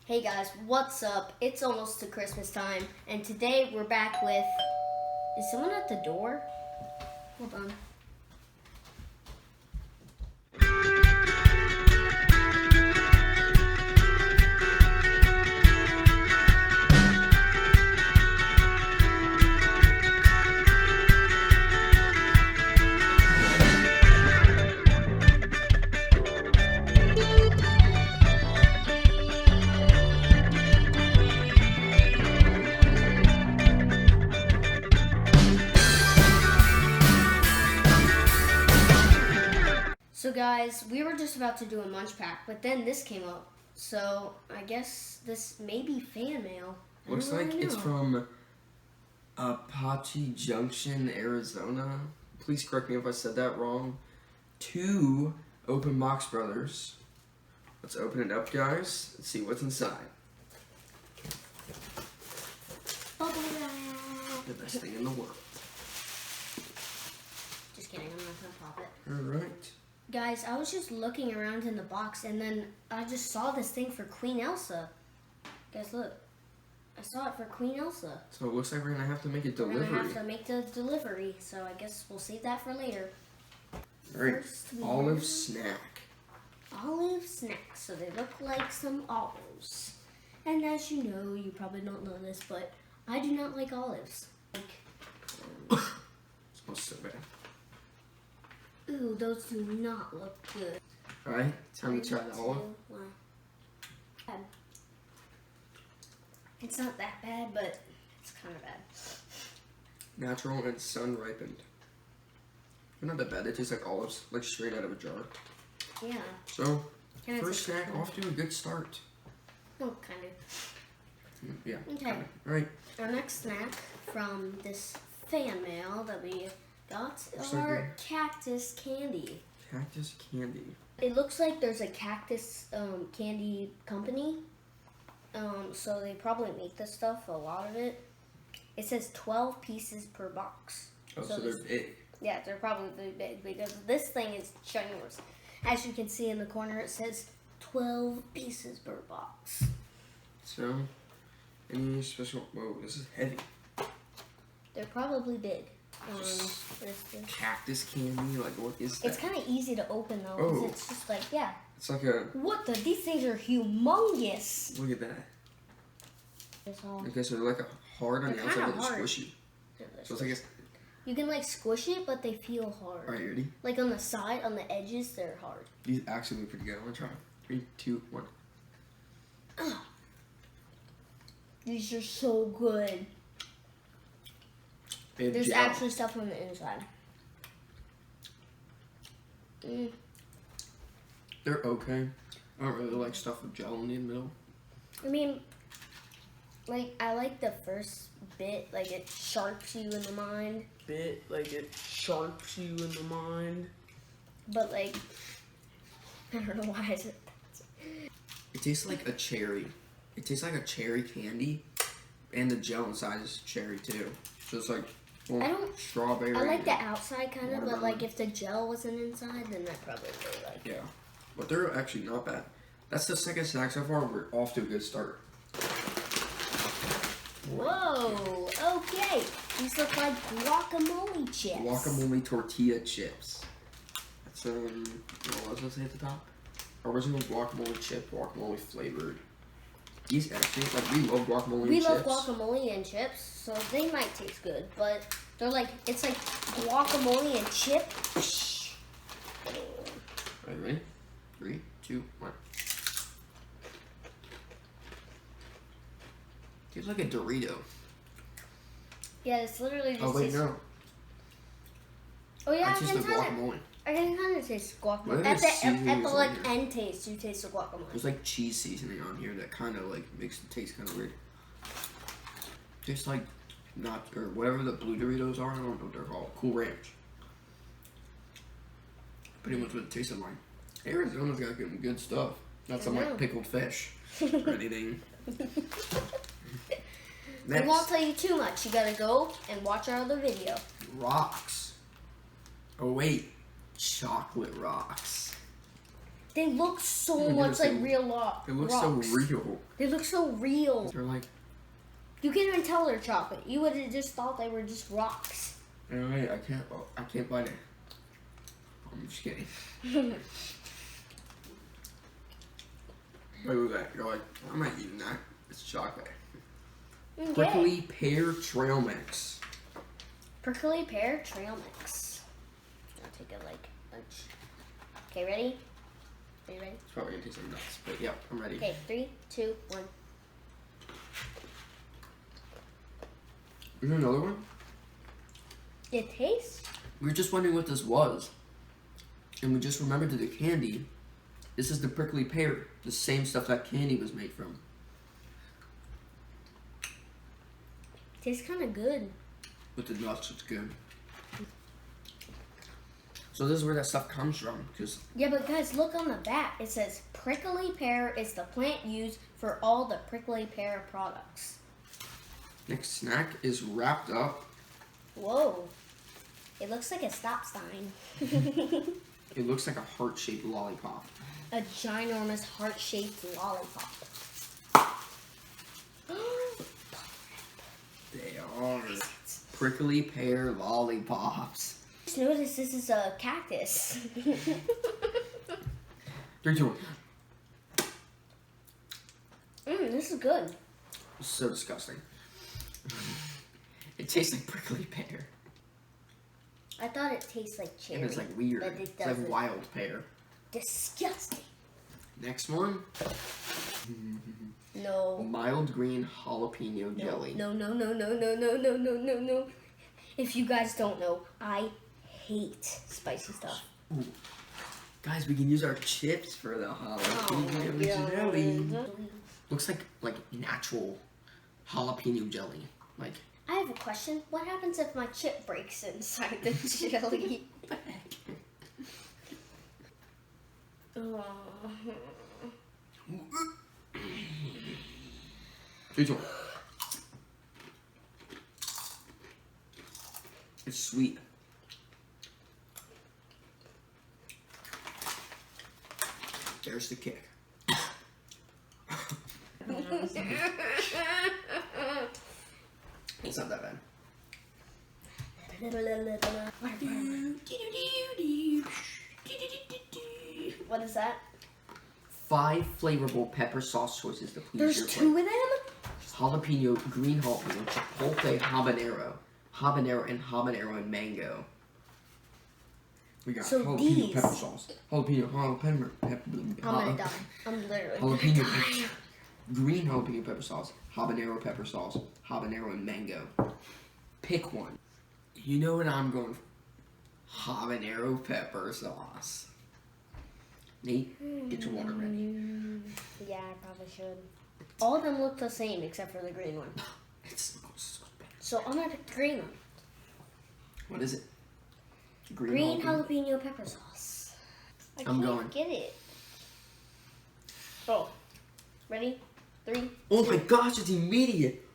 Hey guys, what's up? It's almost to Christmas time, and today we're back with... Is someone at the door? Hold on. So guys, we were just about to do a munch pack, but then this came up. So I guess this may be fan mail. Looks like it's from Apache Junction, Arizona. Please correct me if I said that wrong. To Open Box Brothers. Let's open it up, guys. Let's see what's inside. The best thing in the world. Just kidding, I'm not gonna pop it. Alright. Guys, I was just looking around in the box, and then I just saw this thing for Queen Elsa. Guys, look. I saw it for Queen Elsa. So it looks like we're going to have to make a We're delivery. gonna have to make the delivery, so I guess we'll save that for later. Alright, First, we olive have snack. Olive snacks, so they look like some olives. And as you know, you probably don't know this, but I do not like olives. Like, Smells so bad. ooh, those do not look good. Alright, time to try the olive. 2, 1. It's not that bad, but it's kind of bad. Natural and sun ripened. They're not that bad. They taste like olives, like straight out of a jar. Yeah. So, Can I first take snack one? off to a good start. Oh, kind of. Yeah. Okay. Alright. Our next snack from this fan mail that we got Looks like are cactus candy. Cactus candy. It looks like there's a cactus candy company. So they probably make this stuff, a lot of it. It says 12 pieces per box. Oh, so they're big. Yeah, they're probably big because this thing is ginormous. As you can see in the corner, it says 12 pieces per box. So, any special... Whoa, this is heavy. They're probably big. Cactus candy? Like, what is that? It's kind of easy to open though, because Oh. it's just like, yeah. It's like a... What the? These things are humongous. Look at that. It's all, Okay, so they're like a hard on the They're outside, kinda but they're hard. squishy. So it's like a... you can like squish it, but they feel hard. Alright, you ready? Like on the side, on the edges, they're hard. These actually look pretty good. I want to try. 3, 2, 1. These are so good. They have There's gel. actually stuff on the inside. They're okay. I don't really like stuff with gel in the middle. I mean, like, I like the first bit, like it sharps you in the mind. Like it sharps you in the mind. But like, I don't know why is it. It tastes like a cherry. It tastes like a cherry candy, and the gel inside is cherry too. So it's like strawberry. I like the outside kind of, but watermelon. like if the gel wasn't inside, then I probably really like it. Yeah, but they're actually not bad. That's the second snack so far. We're off to a good start. Whoa, okay. These look like guacamole chips. Guacamole tortilla chips. That's what does it say at the top? Original guacamole chip, guacamole flavored. These actually, like, we love guacamole and We chips. love guacamole and chips, so they might taste good, but they're like, it's like guacamole and chip. Are you ready? 3, 2, 1. Tastes like a Dorito. Yeah, it's literally just. Oh wait, no. Oh yeah, I taste the guacamole. I can kind of taste guacamole. What are At the the seasonings on like here? end taste, you taste the guacamole. There's like cheese seasoning on here that kind of like makes it taste kind of weird. Tastes like not or whatever the blue Doritos are. I don't know what they're called. Cool Ranch. Pretty much what it tasted like. Arizona's got good stuff. Not some like pickled fish or anything. I won't tell you too much. You gotta go and watch our other video. Rocks. Oh wait, chocolate rocks. They look so Yeah, much like they- real It looks rocks. so real. They look so real. They're like, You can't even tell they're chocolate. You would have just thought they were just rocks. alright, I can't bite it. I'm just kidding. Look at that. You're like, I'm not eating that. It's chocolate. Okay. Prickly pear trail mix. Prickly pear trail mix. I'll take it like lunch. Okay, ready? Are you ready? It's probably gonna taste like nuts, but yep, I'm ready. Okay, 3, 2, 1. Is there another one? It tastes. We were just wondering what this was. And we just remembered that the candy, this is the prickly pear, the same stuff that candy was made from. Tastes kind of good. With the nuts, it's good. So this is where that stuff comes from, because Yeah, but guys, look on the back. It says prickly pear is the plant used for all the prickly pear products. next snack is wrapped up. Whoa. It looks like a stop sign. It looks like a heart-shaped lollipop. A ginormous heart-shaped lollipop. They are prickly pear lollipops. Just notice this is a cactus. 3, 2, 1. This is good. It's so disgusting. It tastes like prickly pear. I thought it tastes like cherry. And it's like weird. But it It's doesn't. like wild pear. Disgusting. Next one. No. Mild green jalapeno jelly. No, no, no, no, no, no, no, no, no, no. If you guys don't know, I hate spicy stuff. Ooh. Guys, we can use our chips for the jalapeno jelly. Looks like natural jalapeno jelly. Like, I have a question. What happens if my chip breaks inside the jelly? Oh. 3, 2, 1. It's sweet. There's the kick. It's not that bad. What is that? 5 flavorful pepper sauce choices to please There's your 2 plate. of them? Jalapeno, green jalapeno, chipotle habanero, and mango. We got So jalapeno these- pepper sauce, jalapeno pepper, I'm gonna die. I'm literally jalapeno gonna die. pepper, green jalapeno pepper sauce, habanero pepper sauce, habanero and mango. Pick one. You know what I'm going for? Habanero pepper sauce. Nate, get your water ready. Yeah, I probably should. All of them look the same except for the green one. It's so bad. So I'm gonna pick the green one. What is it? Green jalapeno pepper sauce. I I'm can't going. get it. Oh, ready? 3. Oh my gosh, it's immediate.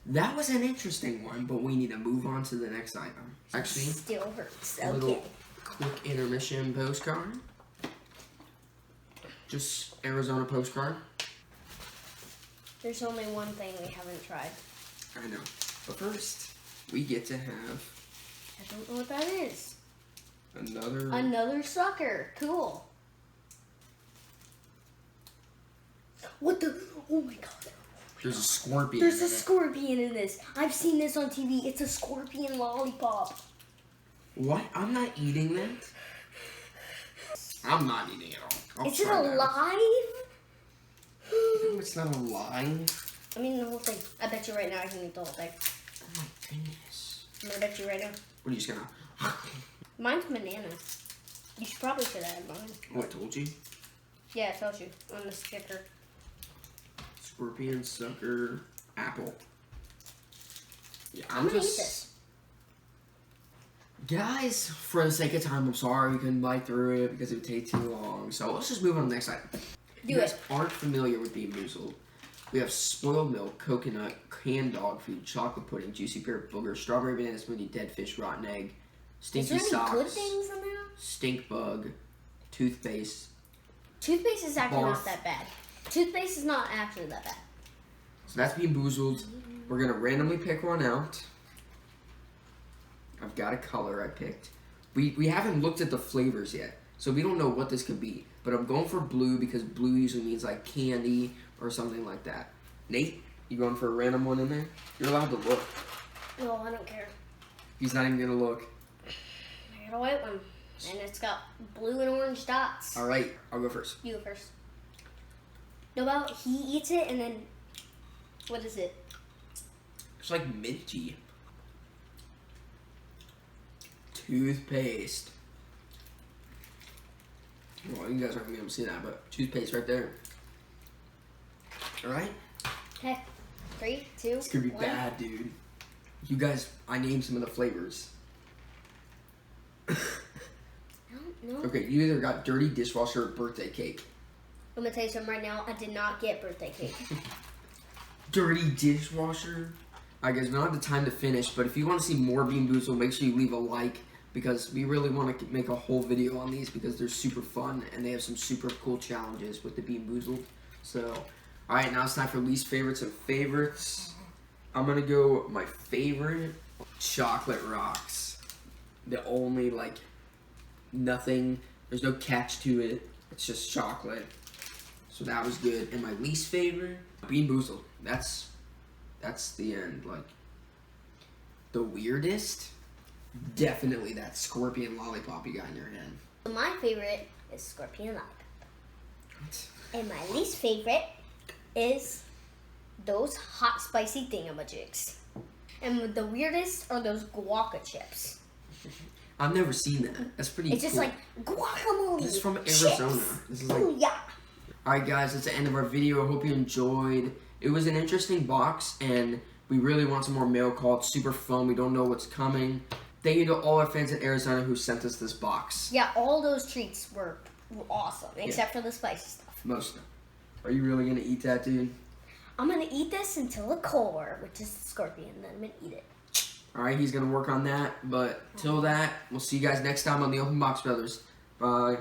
That was an interesting one, but we need to move on to the next item. Actually, Still hurts. a Okay. little quick intermission postcard. Just Arizona postcard. There's only one thing we haven't tried. I know. But first, we get to have I don't know what that is. another. Another sucker. Cool. What the? Oh my god. There's a scorpion. There's a in it. scorpion in this. I've seen this on TV. It's a scorpion lollipop. What? I'm not eating that. I'm not eating it all. Is it alive? No, it's not alive. I mean the whole thing. I bet you right now I can eat the whole thing. Oh my goodness. I'm gonna bet you right now. What are you just gonna? Mine's banana. You probably should add mine. Oh, I told you. Yeah, I told you on the sticker. Scorpion, sucker, apple. Yeah, I'm gonna eat this. Guys, for the sake of time, I'm sorry we couldn't bite through it because it would take too long. So let's just move on to the next item. If you guys aren't familiar with Bean Boozled, We have spoiled milk, coconut, canned dog food, chocolate pudding, juicy pear booger, strawberry banana smoothie, dead fish, rotten egg, stinky Is there any good socks, things in there? stink bug, toothpaste. Toothpaste is actually Barf. not that bad. Toothpaste is not actually that bad. So that's Bean Boozled. We're gonna randomly pick one out. I've got a color I picked. We haven't looked at the flavors yet, so we don't know what this could be. But I'm going for blue because blue usually means like candy or something like that. Nate, you going for a random one in there? You're allowed to look. No, I don't care. He's not even gonna look. I got a white one, and it's got blue and orange dots. All right, I'll go first. You go first. No, about he eats it and then what is it? It's like minty. Toothpaste. Well, you guys aren't gonna be able to see that, but toothpaste right there. All right. Okay, 3, 2, It's gonna be 1. bad, dude. You guys, I named some of the flavors. I don't know. Okay, you either got dirty dishwasher or birthday cake. I'm gonna tell you something right now. I did not get birthday cake. Dirty dishwasher. Alright guys, we don't have the time to finish, but if you want to see more Bean Boozled, make sure you leave a like, because we really want to make a whole video on these because they're super fun and they have some super cool challenges with the Bean Boozled. So, alright, now it's time for least favorites and favorites. I'm gonna go my favorite, chocolate rocks. The only, like, nothing, there's no catch to it, it's just chocolate. So that was good. And my least favorite, Bean Boozled. That's the end. Like, the weirdest, definitely that scorpion lollipop you got in your hand. My favorite is scorpion lollipop. What? And my least favorite is those hot spicy thingamajigs. And the weirdest are those guaca chips. I've never seen that. That's pretty It's just cool. like guacamole. This is from chips. Arizona. This is like... Ooh, yeah. Alright guys, that's the end of our video. I hope you enjoyed. It was an interesting box, and we really want some more mail call. It's super fun. We don't know what's coming. Thank you to all our fans in Arizona who sent us this box. Yeah, all those treats were awesome, except for the spicy stuff. Most of them. Are you really going to eat that, dude? I'm going to eat this until the core, which is the scorpion, then I'm going to eat it. Alright, he's going to work on that. But till that, we'll see you guys next time on the Open Box Brothers. Bye.